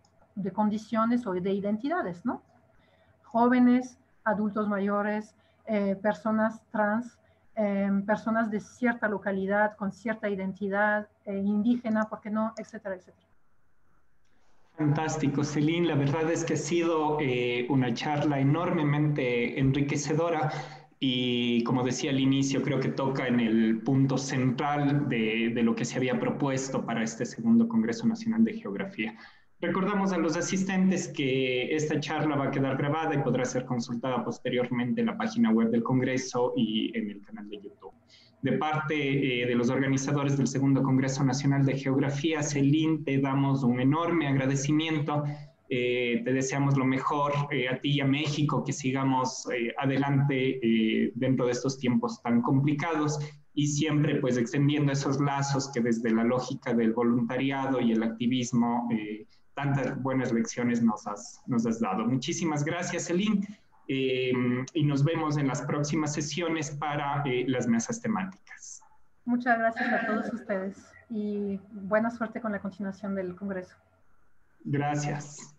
condiciones o de identidades, ¿no? Jóvenes, adultos mayores, personas trans, personas de cierta localidad, con cierta identidad, indígena, ¿por qué no? Etcétera, etcétera. Fantástico, Celine. La verdad es que ha sido una charla enormemente enriquecedora y como decía al inicio, creo que toca en el punto central de lo que se había propuesto para este segundo Congreso Nacional de Geografía. Recordamos a los asistentes que esta charla va a quedar grabada y podrá ser consultada posteriormente en la página web del Congreso y en el canal de YouTube. De parte de los organizadores del Segundo Congreso Nacional de Geografía, Celine, te damos un enorme agradecimiento. Te deseamos lo mejor a ti y a México, que sigamos adelante dentro de estos tiempos tan complicados y siempre pues extendiendo esos lazos que desde la lógica del voluntariado y el activismo tantas buenas lecciones nos has dado. Muchísimas gracias, Celine. Y nos vemos en las próximas sesiones para las mesas temáticas. Muchas gracias a todos ustedes y buena suerte con la continuación del Congreso. Gracias.